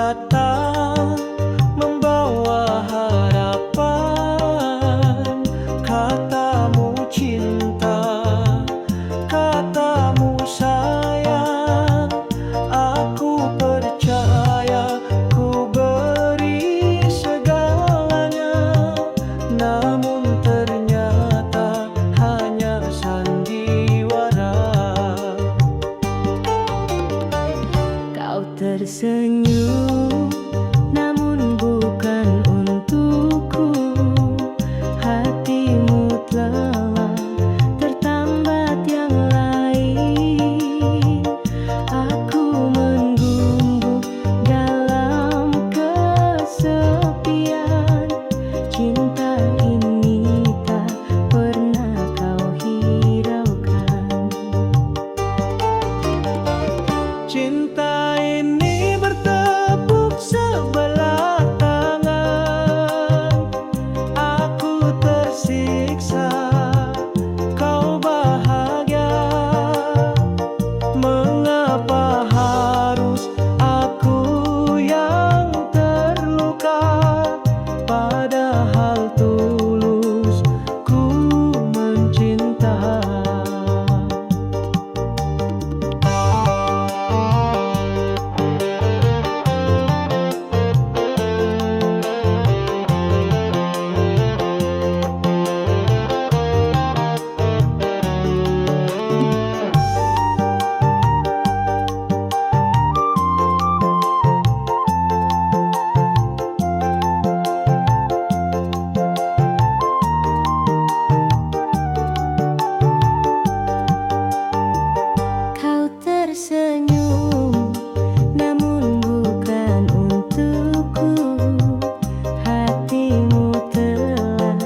datang membawa harapan. Katamu cinta, katamu sayang, aku percaya, ku beri segalanya. Namun ternyata hanya sandiwara. Kau tersenyum, namun bukan untukku. Hatimu telah tertambat yang lain. Aku menggumbu dalam kesepian. Cinta ini tak pernah kau hiraukan. Cinta ini bertepuk sebelah tangan. Aku tersiksa, kau bahagia. Mengapa harus aku yang terluka? Padahal tulus ku mencinta. Kau tersenyum, namun bukan untukku. Hatimu telah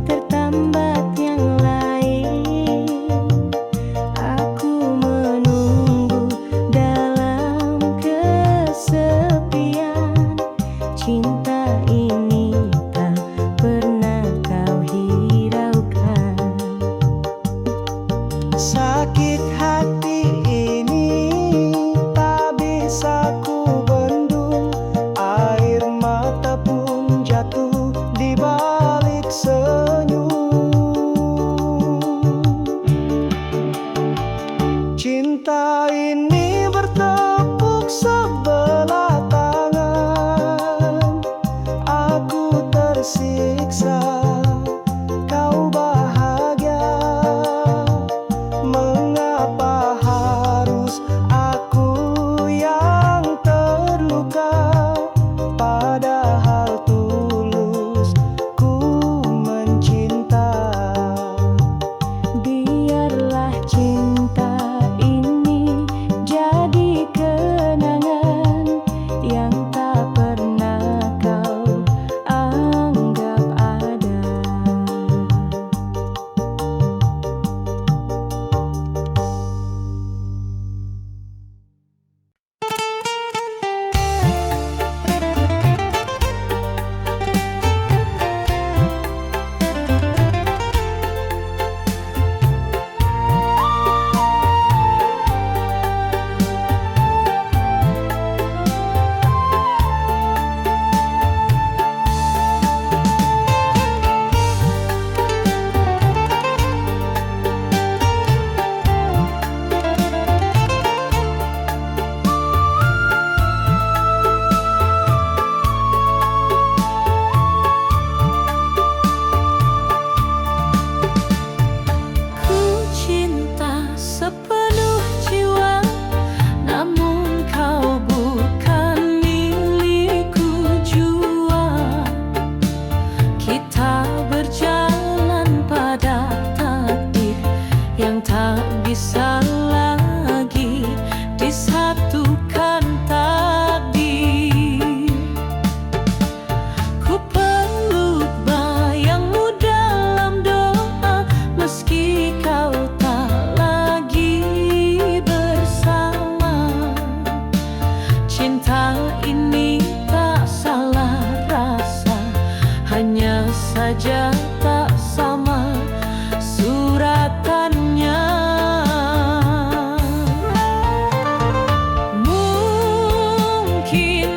tertambat yang lain. Aku menunggu dalam kesepian. Cinta ini tak pernah kau hiraukan. Sakit hati ini tak bisa ku bendung. Air mata pun jatuh di balik senyum. Cinta ini bertepuk sebelah tangan. Aku tersiksa, kau bahagia. Mengapa harus aku yang terluka? Padahal tulus ku mencinta. Biarlah cinta ini jadi kenangan yang tak pernah kau anggap ada. Ku cinta sepenuh jiwa, namun kau bukan milikku jua. Kita berjalan pada takdir yang tak bisa lagi disatukan takdir. Ku peluk bayangmu dalam doa, meski kau tak lagi bersama. Cinta ini tak salah rasa, hanya saja tak sama suratannya. Mungkin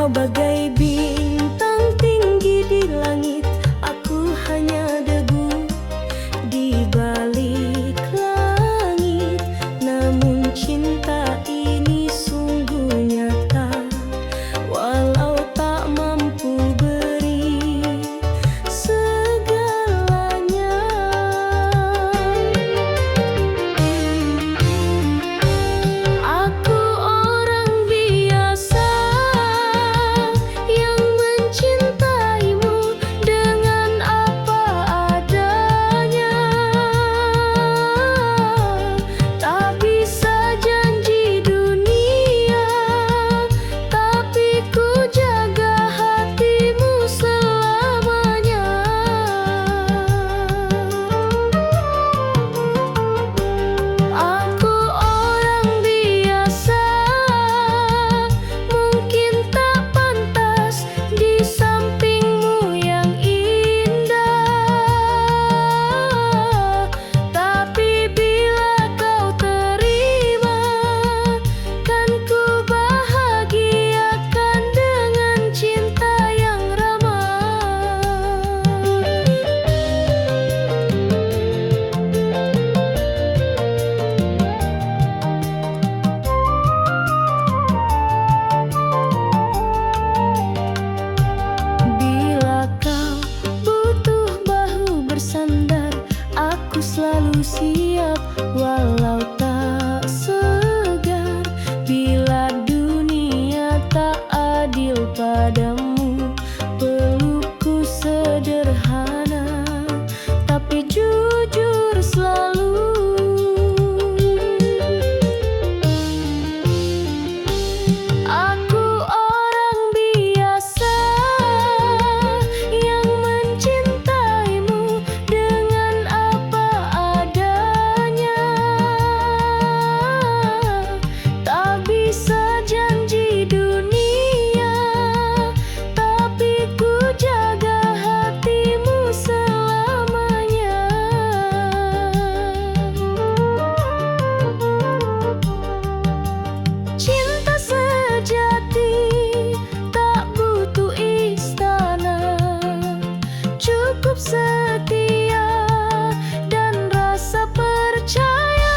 Kau bagai bintang tinggi di langit, aku hanya debu di balik langit. Namun cinta ini sungguh nyata, walau tak mampu beri segalanya. Aku orang biasa yang mencintaimu dengan apa adanya. Tak bisa janji dunia, tapi ku jaga hatimu selamanya. Aku orang biasa, mungkin tak pantas di sampingmu yang indah, tapi bila kau terima, kan ku bahagiakan dengan cinta yang ramah. Bila kau butuh bahu bersandar, aku selalu siap walau tak segar. Bila dunia tak adil padamu, pelukku sederhana tapi jujur selalu. Aku orang biasa yang mencintaimu dengan apa adanya. Tak bisa janji dunia, tapi ku jaga hatimu selamanya. Cinta sejati tak butuh istana, cukup setia dan rasa percaya.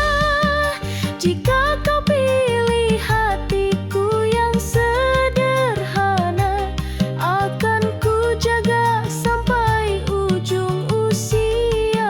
Jika kau pilih hatiku yang sederhana, akan ku jaga sampai ujung usia.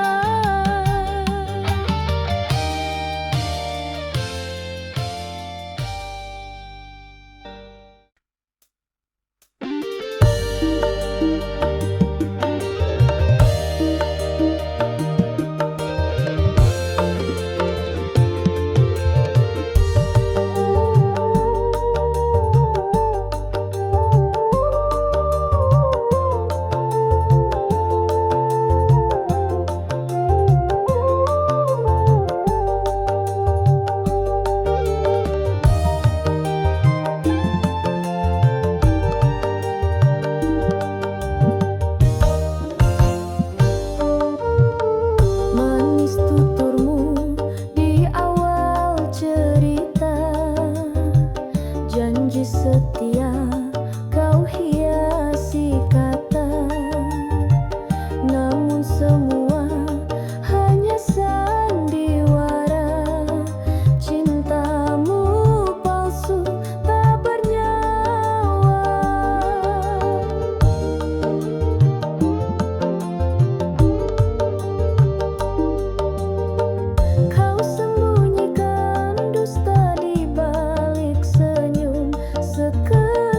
Manis tuturmu di awal cerita, janji setia kau hiasi kata. Namun semua hanya sandiwara, cintamu palsu tak bernyawa. Kau sembunyikan dusta di balik senyum sekedar.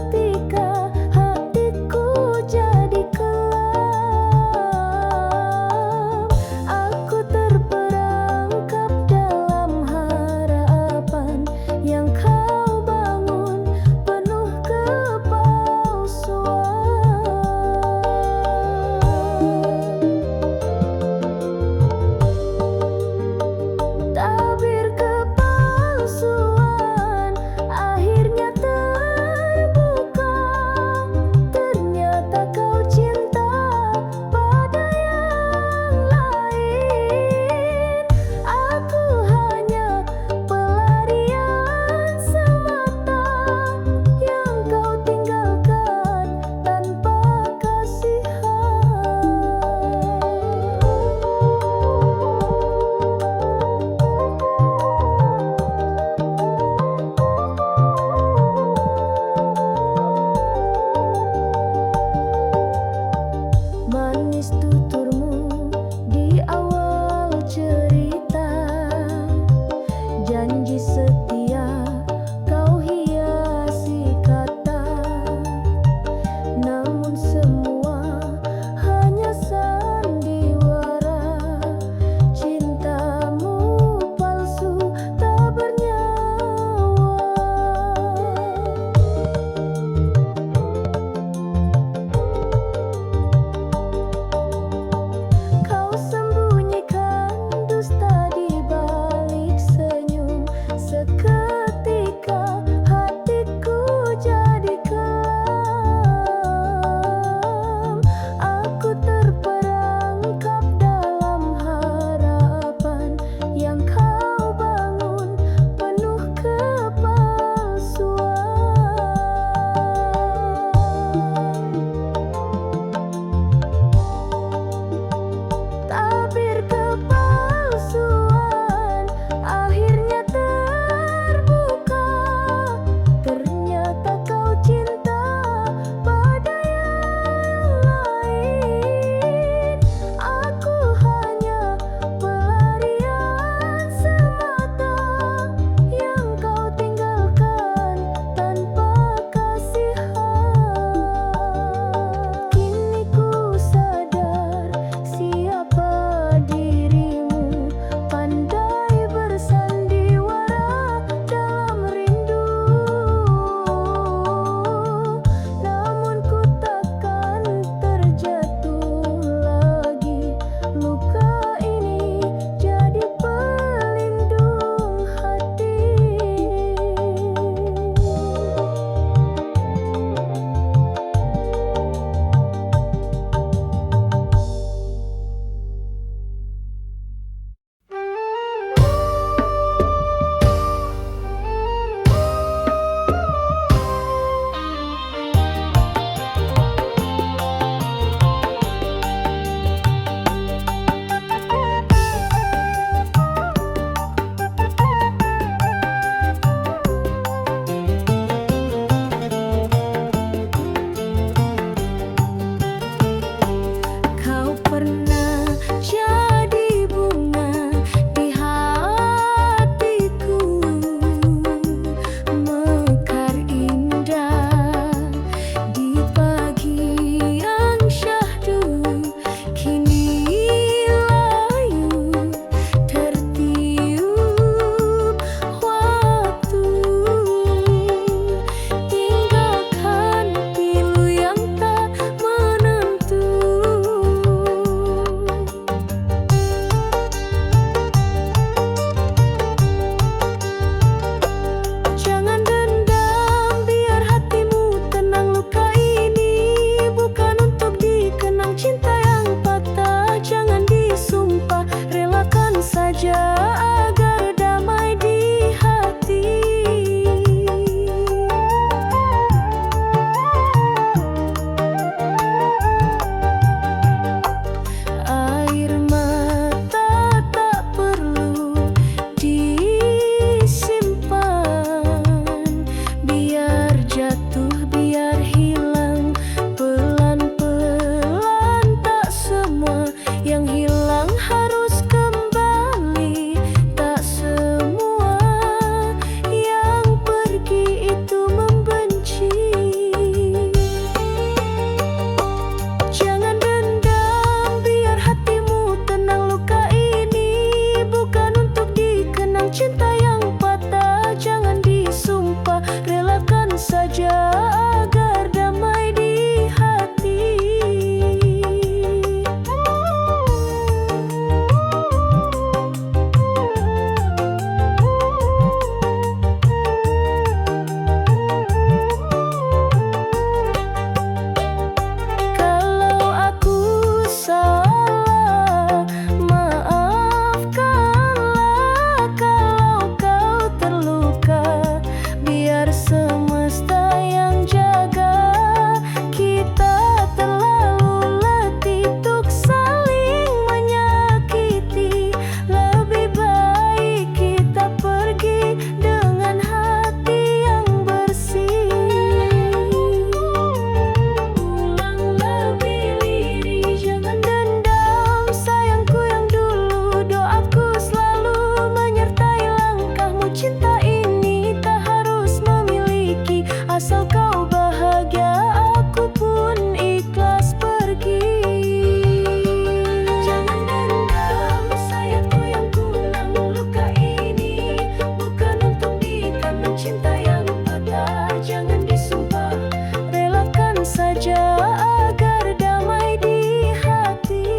Asal kau bahagia, aku pun ikhlas pergi. Jangan dendam, sayangku yang kunang. Luka ini bukan untuk diikat, mencinta yang patah jangan disumpah. Relakan saja agar damai di hati.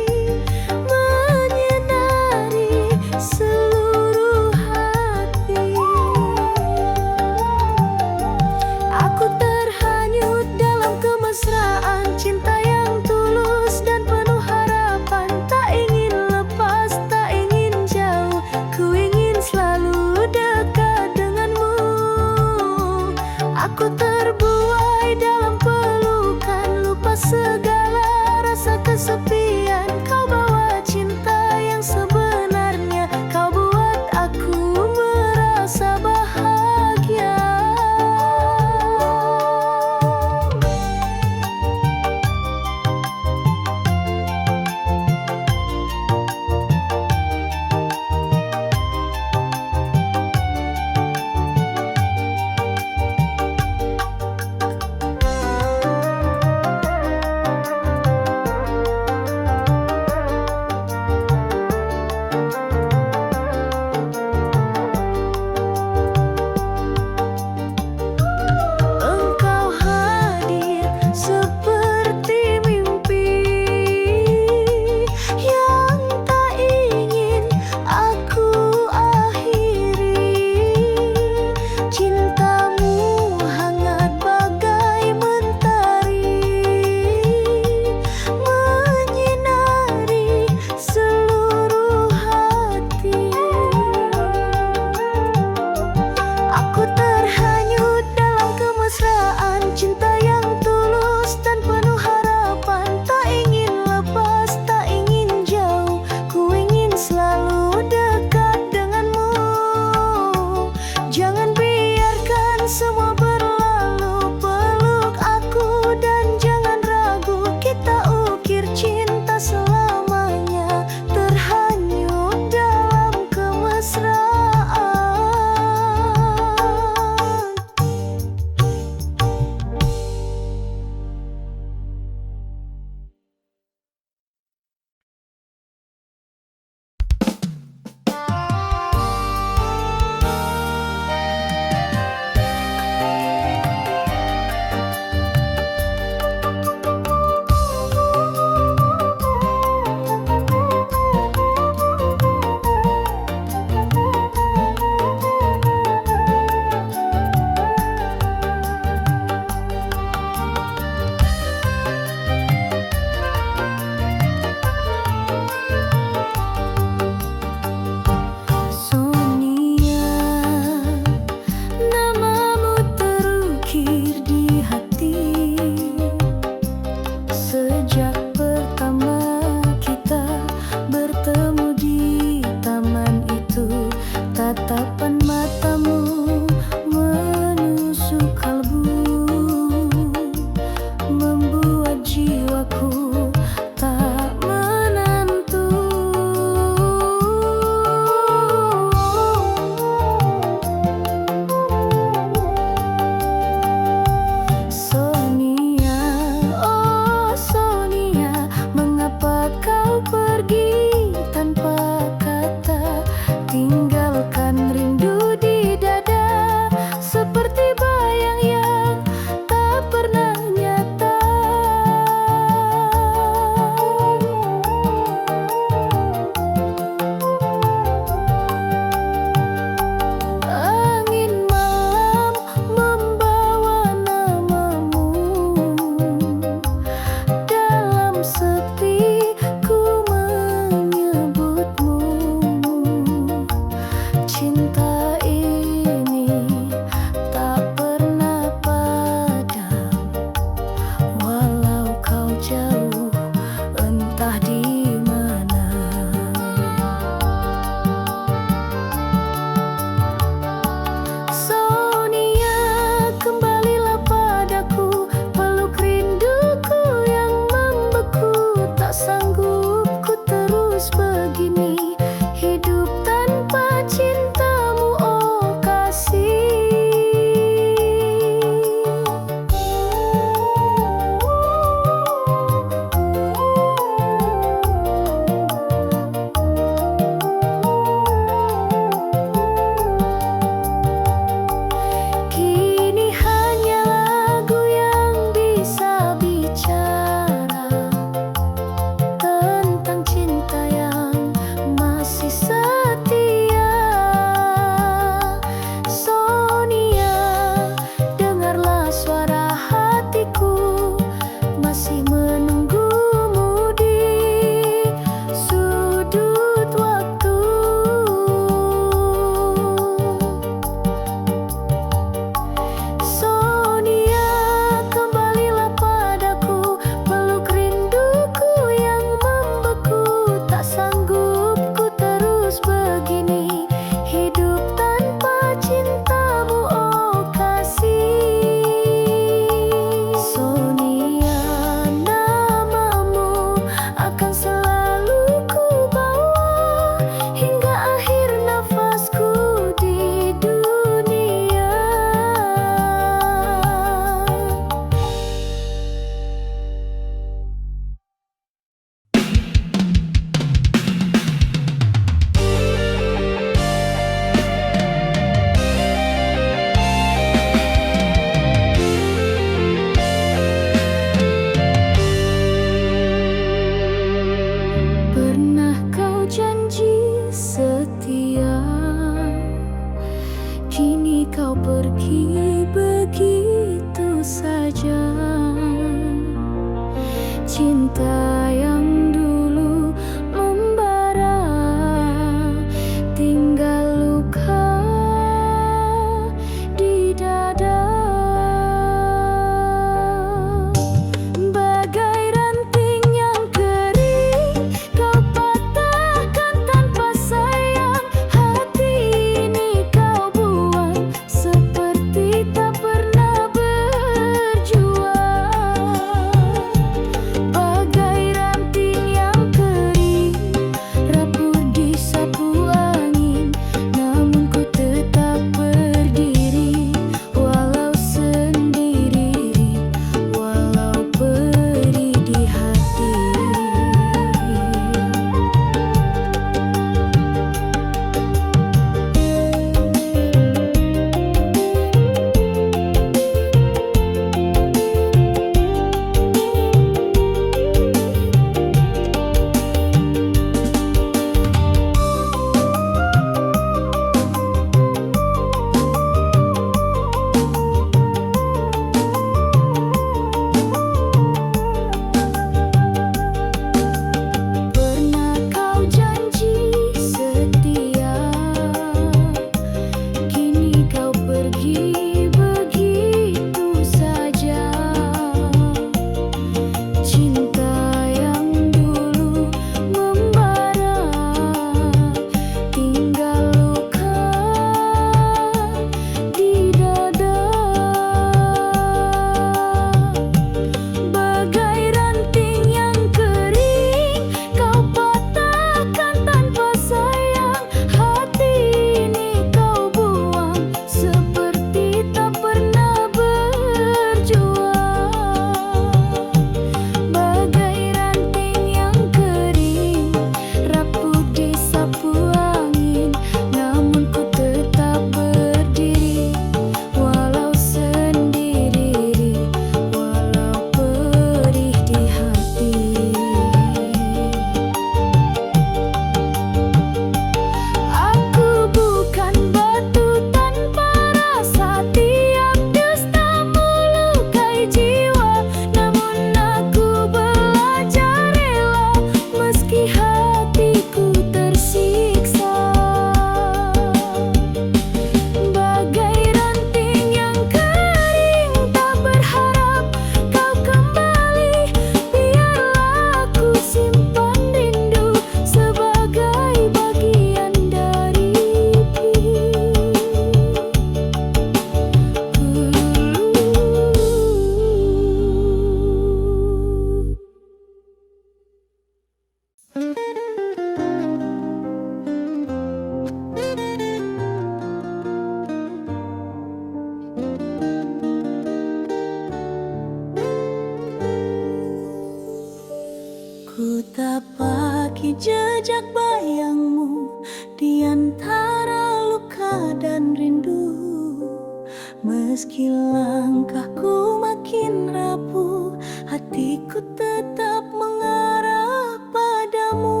Meski langkahku makin rapuh, hatiku tetap mengarah padamu.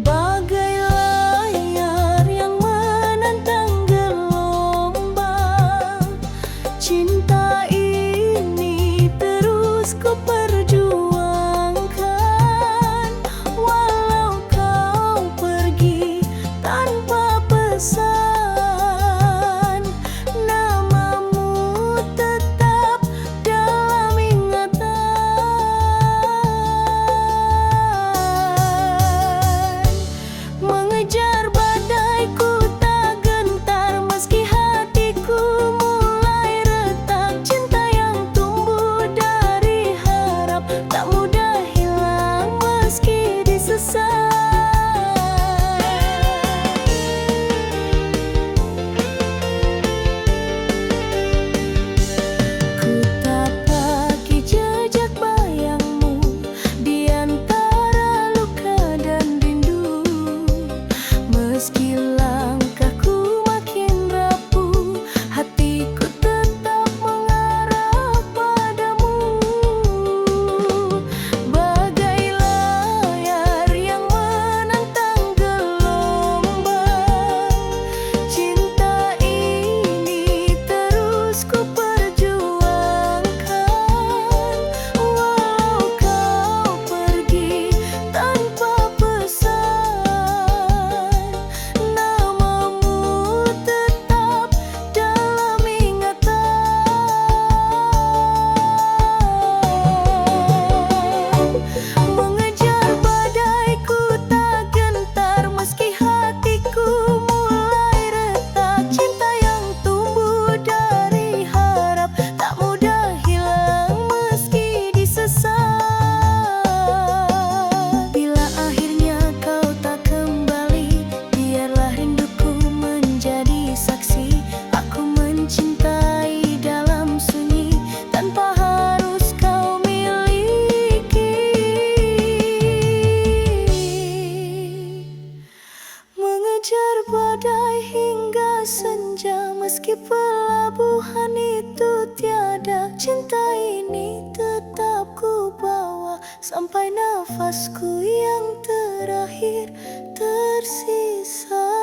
Bagai layar yang menantang gelombang, cinta ini terus ku perjuangkan. Walau kau pergi tanpa pesan, namamu tetap dalam ingatan. Mengejar badai ku tak gentar, meski hatiku mulai retak. Cinta yang tumbuh dari harap tak mudah hilang meski disesat. Ku tapaki jejak bayangmu di antara luka dan rindu. Meski langkahku makin rapuh, hatiku tetap mengarah padamu. Bagai layar yang menantang gelombang, cinta ini terus ku perjuangkan. Walau kau pergi tanpa pesan, namamu tetap dalam ingatan. Mengejar badai ku tak gentar, meski hatiku mulai retak. Cinta yang tumbuh dari harap tak mudah hilang meski disesat. Bila akhirnya kau tak kembali, biarlah rinduku menjadi saksi. Aku mencintai dalam sunyi tanpa harus kau miliki. Mengejar badai hingga senja, meski pelabuhan itu tiada. Cinta ini tetap ku bawa sampai nafasku yang terakhir tersisa.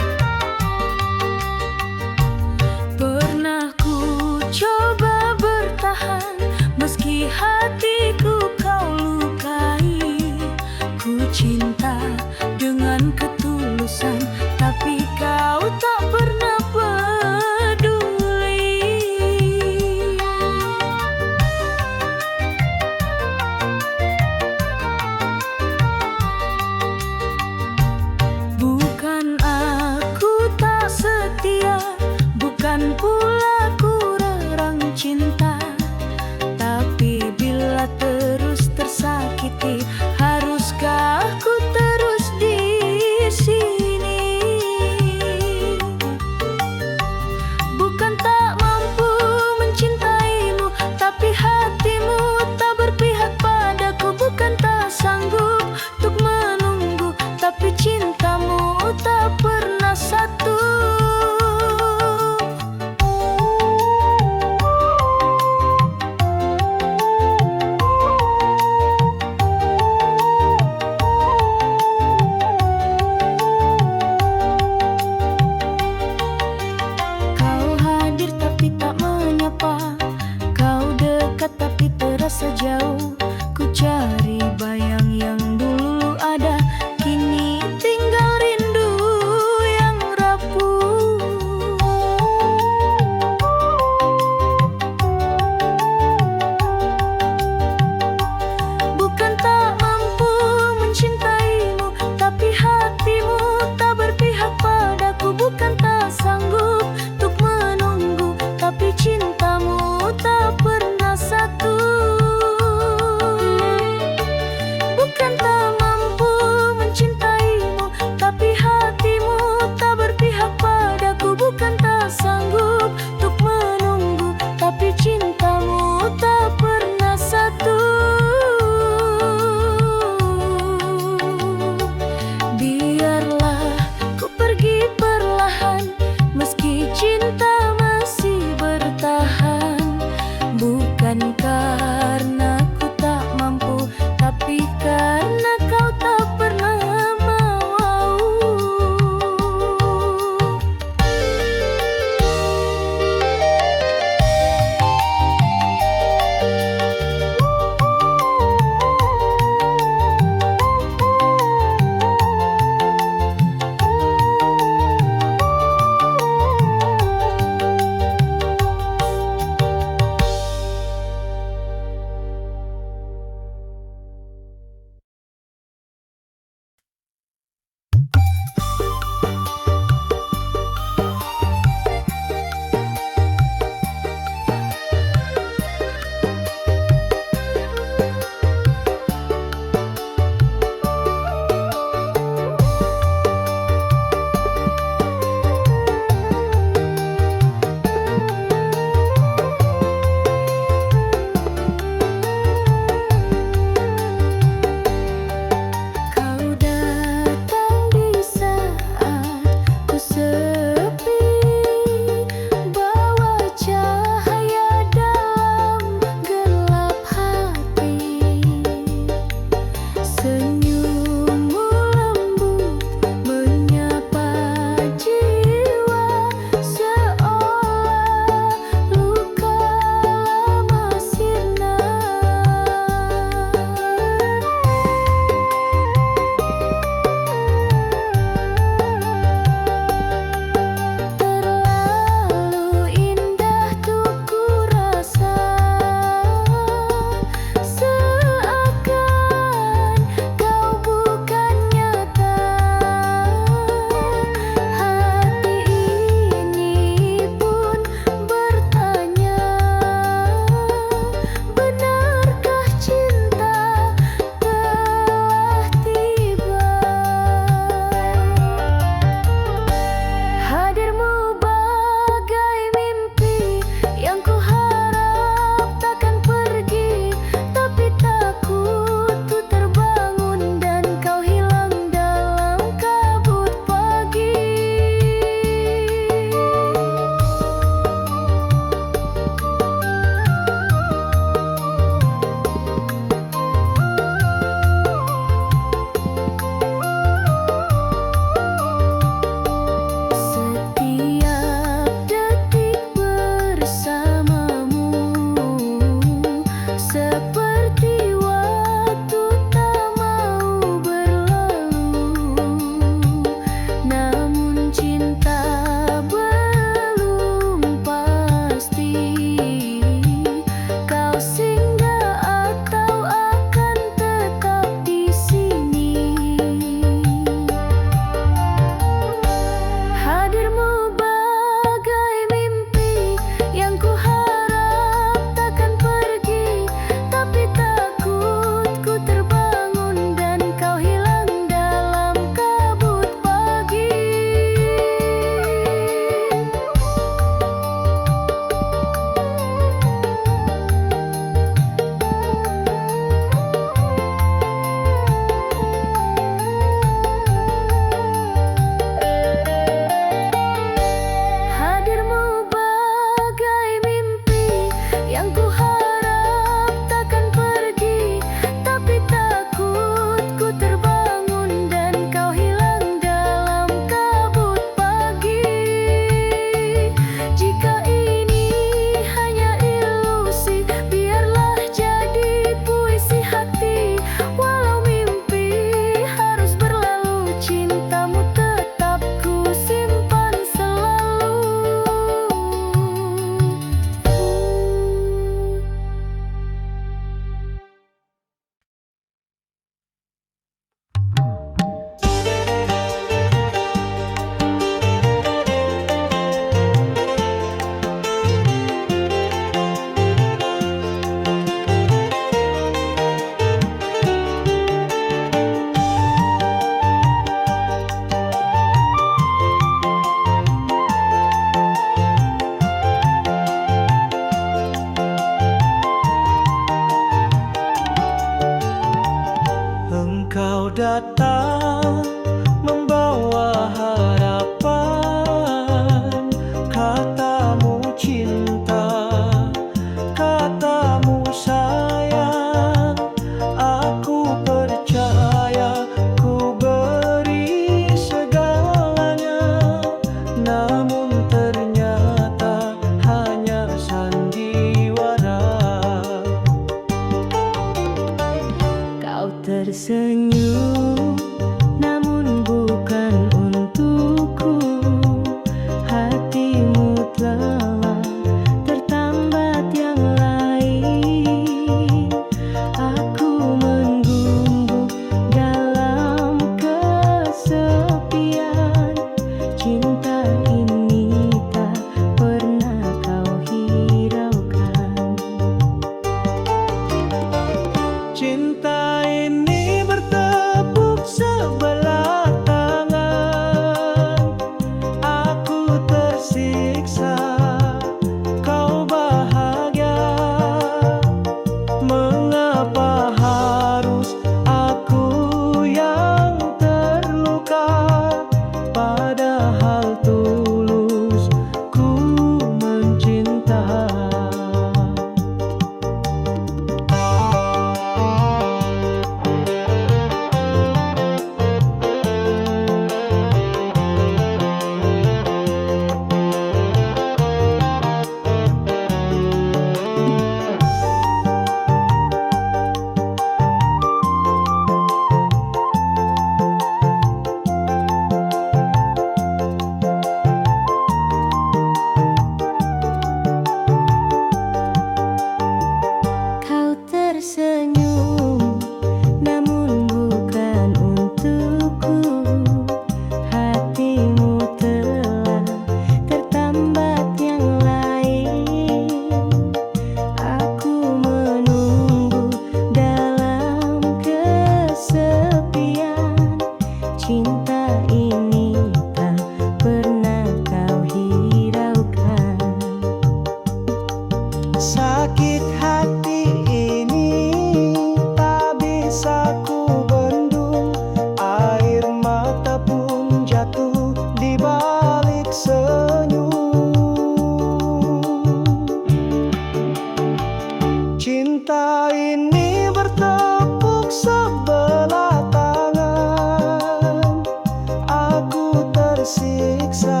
tersiksa.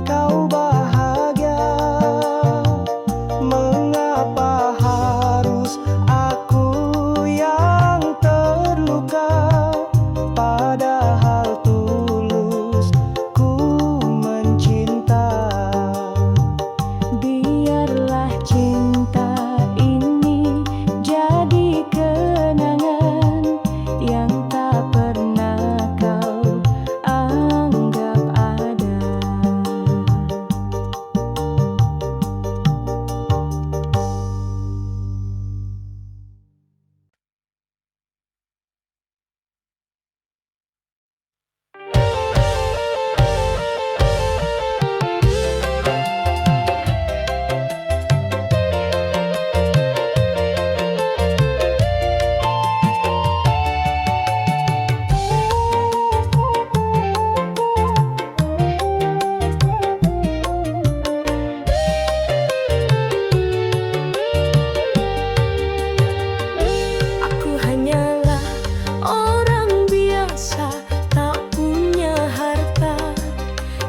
Kau bahagia, mengapa harus aku yang terluka? Padahal tulus ku mencinta. Biarlah cinta ini jadi kenangan yang tak pernah kau anggap ada. Aku hanyalah orang biasa, tak punya harta,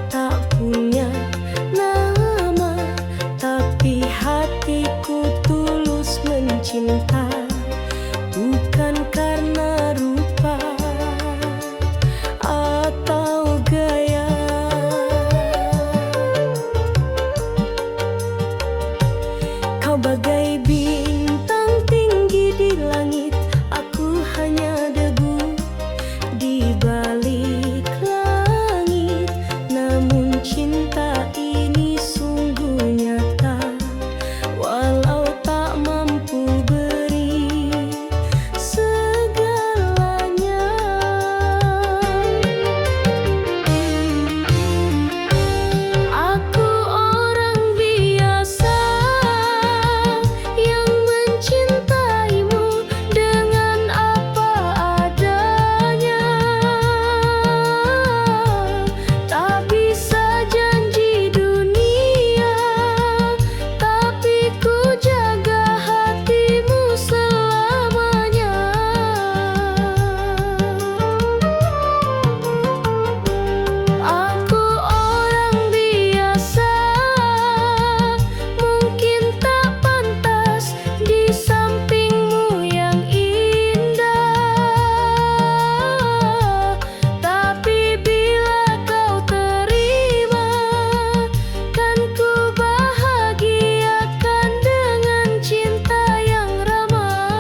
tak punya nama, tapi hatiku tulus mencinta, bukan karena rupa atau gaya. Kau bagai bintang tinggi di langit, aku hanya debu di balik langit. Namun cinta ini sungguh nyata, walau tak mampu beri segalanya. Aku orang biasa yang mencintaimu dengan apa adanya. Tak bisa janji dunia, tapi ku jaga hatimu selamanya. Aku orang biasa, mungkin tak pantas di sampingmu yang indah, tapi bila kau terima, kan ku bahagiakan dengan cinta yang ramah.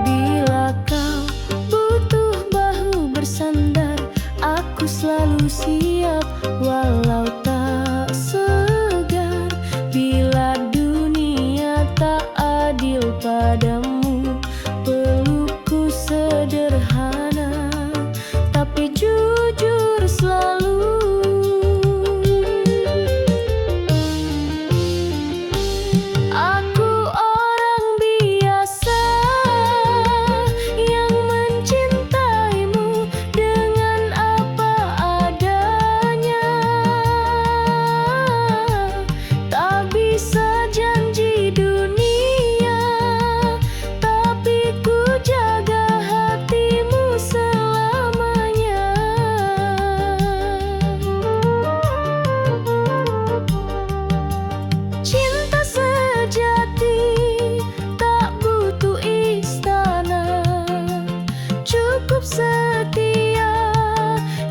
Bila kau butuh bahu bersandar, aku selalu siap walau tak segar. Bila dunia tak adil padamu, pelukku sederhana tapi jujur selalu. Aku orang biasa yang mencintaimu dengan apa adanya. Tak bisa janji dunia, tapi ku jaga hatimu selamanya. Cinta sejati tak butuh istana, cukup setia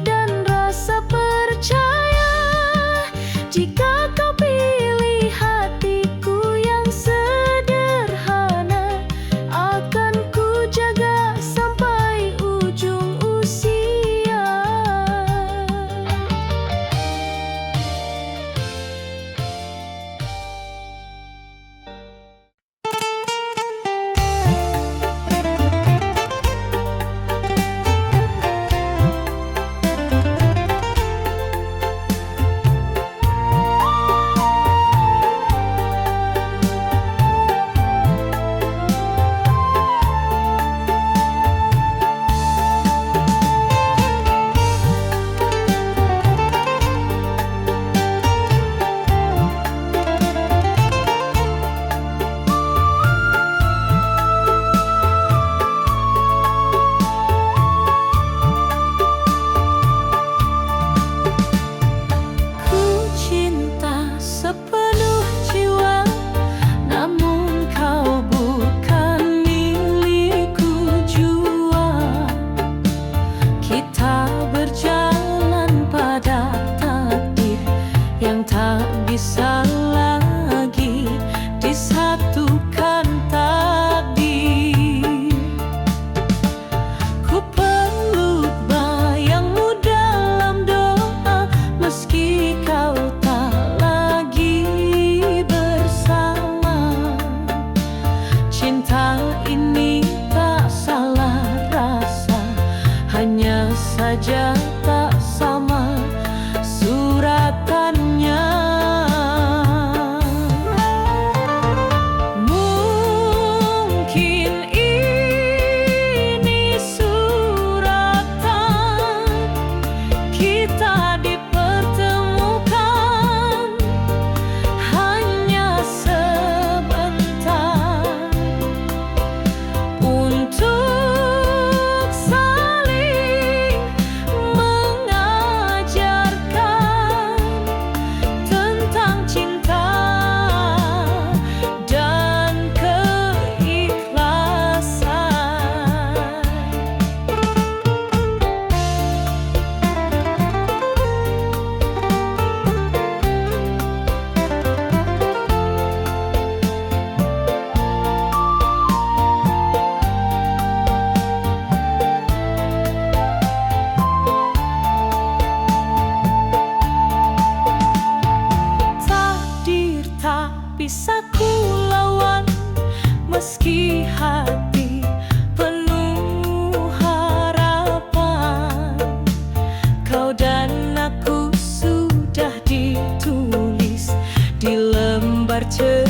dan rasa percaya. Jika kau pilih hatiku yang sederhana, akan ku jaga sampai ujung usia. yang tak bisa lagi disatukan takdir. Ku peluk bayangmu dalam doa, meski kau tak lagi bersama. Cinta ini tak salah rasa, hanya saja tak sama suratannya. Mungkin ini suratan kita dipertemukan hanya sebentar untuk saling mengajarkan tentang cinta dan keikhlasan. Takdir tak bisa ku lawan, meski hati penuh harapan. Kau dan aku sudah ditulis di lembar cerita